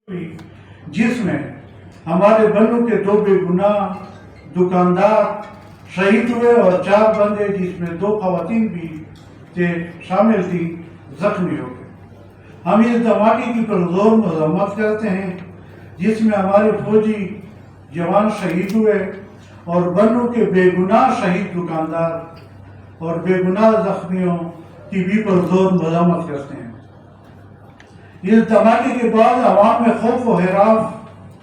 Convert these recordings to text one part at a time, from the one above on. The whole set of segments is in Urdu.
جس میں ہمارے بنوں کے 2 بے گناہ دکاندار شہید ہوئے اور 4 بندے جس میں 2 خواتین بھی شامل تھی زخمی ہو گئے۔ ہم اس دھماکے کی پرزور مذمت کرتے ہیں جس میں ہمارے فوجی جوان شہید ہوئے اور بنوں کے بے گناہ شہید دکاندار اور بے گناہ زخمیوں کی بھی پرزور مذمت کرتے ہیں۔ اس دھماکے کے بعد عوام میں خوف و ہراس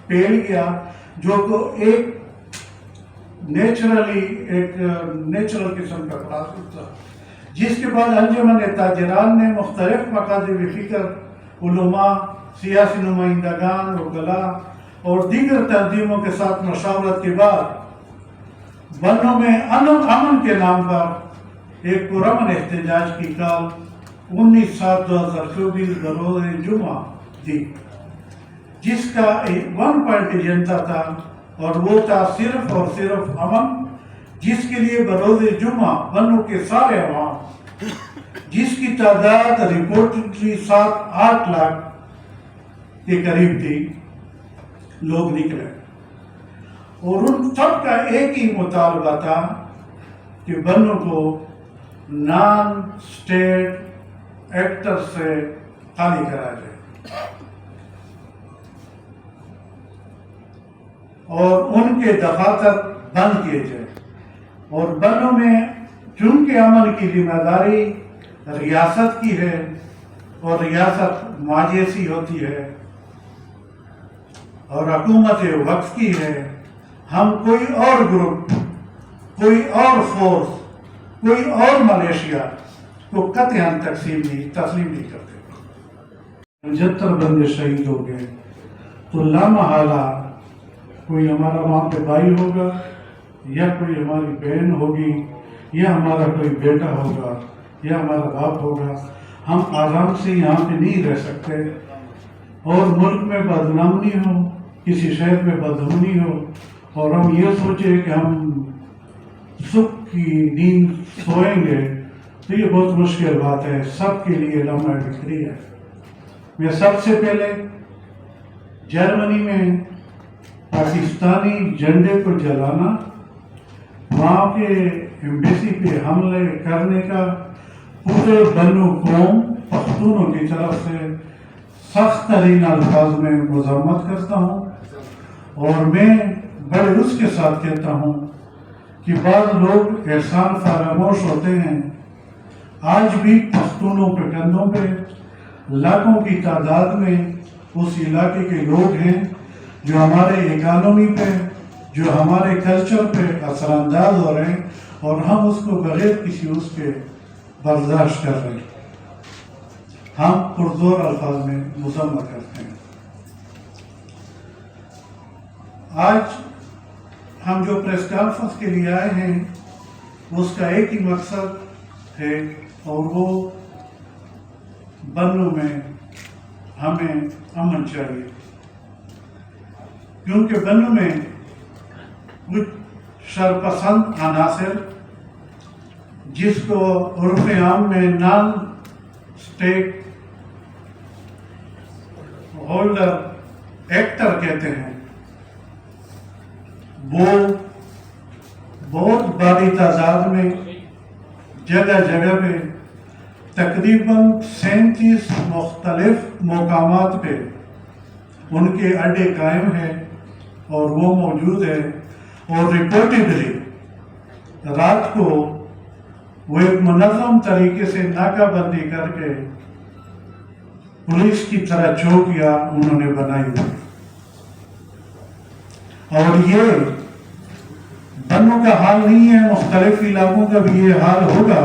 پھیل گیا جو ایک نیچرل قسم کا پراسس تھا، جس کے بعد انجمن تاجران نے مختلف مقاصد فکر، علماء، سیاسی نمائندگان، وکلاء اور دیگر تنظیموں کے ساتھ مشاورت کے بعد بنوں میں امن کے نام پر ایک پرامن احتجاج کی کال 19/7/2024 بروز جمعہ دی، جس کا 1 پوائنٹ ایجنڈا تھا اور وہ تھا صرف اور صرف امن، جس کے لیے بروز جمعہ بنوں کے سارے عوام، جس کی تعداد رپورٹڈلی 7-8 لاکھ کے قریب تھی، لوگ نکلے اور ان سب کا ایک ہی مطالبہ تھا کہ بنوں کو نان اسٹیٹ ایکٹر سے خالی کرا جائے اور ان کے دفاتر بند کیے جائے، اور بنوں میں چونکہ امن کی ذمہ داری ریاست کی ہے اور ریاست ماجیسی ہوتی ہے اور حکومت وقت کی ہے، ہم کوئی اور گروپ، کوئی اور فورس، کوئی اور ملیشیا کو قطعاً تسلیم نہیں کرتے۔ 75 بندے شہید ہو گئے تو لامحالہ کوئی ہمارا وہاں پہ بھائی ہوگا یا کوئی ہماری بہن ہوگی یا ہمارا کوئی بیٹا ہوگا یا ہمارا باپ ہوگا، ہم آرام سے یہاں پہ نہیں رہ سکتے اور ملک میں بدنامی ہو، کسی شہر میں بدامنی ہو اور ہم یہ سوچیں کہ ہم سکھ کی نیند سوئیں گے تو یہ بہت مشکل بات ہے، سب کے لیے لمحہ بکھری ہے۔ میں سب سے پہلے جرمنی میں پاکستانی جھنڈے کو جلانا، وہاں کے ایمبیسی پہ حملے کرنے کا پورے بنو قوم پختونوں کی طرف سے سخت ترین الفاظ میں مذمت کرتا ہوں، اور میں بڑے اس کے ساتھ کہتا ہوں کہ بعض لوگ احسان فراموش ہوتے ہیں۔ آج بھی پختونوں کے کندھوں پہ لاکھوں کی تعداد میں اس علاقے کے لوگ ہیں جو ہمارے اکانومی پہ، جو ہمارے کلچر پہ اثر انداز ہو رہے ہیں اور ہم اس کو بغیر کسی اس کے برداشت کر رہے ہیں، ہم پرزور الفاظ میں مذمت کرتے ہیں۔ آج ہم جو پریس کانفرنس کے لیے آئے ہیں اس کا ایک ہی مقصد ہے اور وہ بنوں میں ہمیں امن چاہیے، کیونکہ بنوں میں کچھ شرپسند عناصر جس کو عرف عام میں نان اسٹیٹ ہولڈر ایکٹر کہتے ہیں، وہ بہت بڑی تعداد میں جگہ جگہ پہ تقریباً 37 مختلف مقامات پہ ان کے اڈے قائم ہیں اور وہ موجود ہے، اور رپورٹڈلی رات کو وہ ایک منظم طریقے سے ناکہ بندی کر کے پولیس کی طرح چوکیاں انہوں نے بنائی ہوئی، اور یہ بنوں کا حال نہیں ہے، مختلف علاقوں کا بھی یہ حال ہوگا،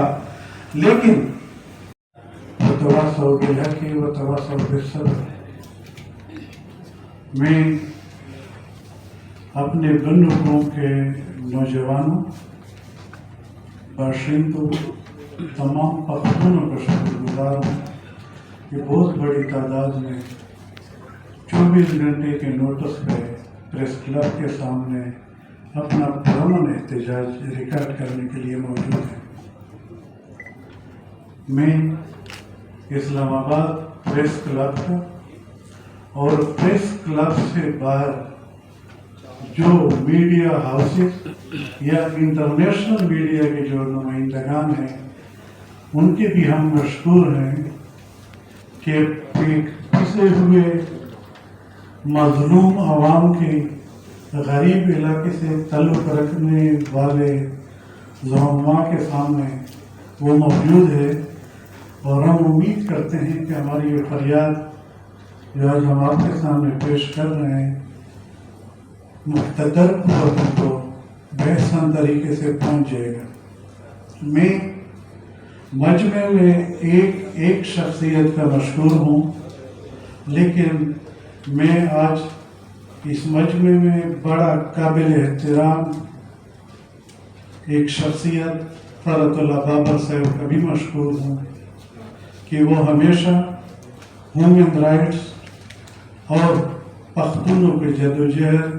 لیکن وتواصوا بالحق وتواصوا بالصبر۔ میں اپنے بنوں قوم کے نوجوانوں، باشندوں، تمام پختونوں کا شکر گزار ہوں کہ بہت بڑی تعداد میں 24 گھنٹے کے نوٹس پہ پریس کلب کے سامنے اپنا پرامن احتجاج ریکارڈ کرنے کے لیے موجود ہیں۔ میں اسلام آباد پریس کلب کا اور پریس کلب سے باہر جو میڈیا ہاؤسز یا انٹرنیشنل میڈیا کے جو نمائندگان ہیں ان کے بھی ہم مشکور ہیں کہ ایک پسے ہوئے مظلوم عوام کے غریب علاقے سے تعلق رکھنے والے زعماء کے سامنے وہ موجود ہے، اور ہم امید کرتے ہیں کہ ہماری یہ فریاد جو آج ہم آپ کے سامنے پیش کر رہے ہیں مقتدر قوتوں کو بہترین طریقے سے پہنچ جائے گا۔ میں مجمع میں ایک شخصیت کا مشہور ہوں، لیکن میں آج اس مجمع میں بڑا قابل احترام ایک شخصیت فرحت اللہ بابر صاحب کا بھی مشہور ہوں کہ وہ ہمیشہ ہیومن رائٹس اور پختونوں کے جدوجہد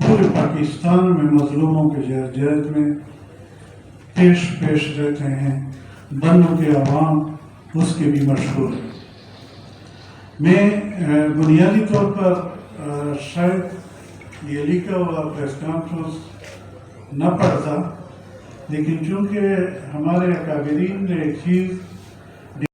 پورے پاکستان میں مظلوموں کے جدوجہد میں پیش رہتے ہیں، بنوں کے عوام اس کے بھی مشہور ہیں۔ میں بنیادی طور پر شاید یہ لکھا ہوا پریس کانفرنس نہ پڑھتا، لیکن چونکہ ہمارے اکابرین نے ایک چیز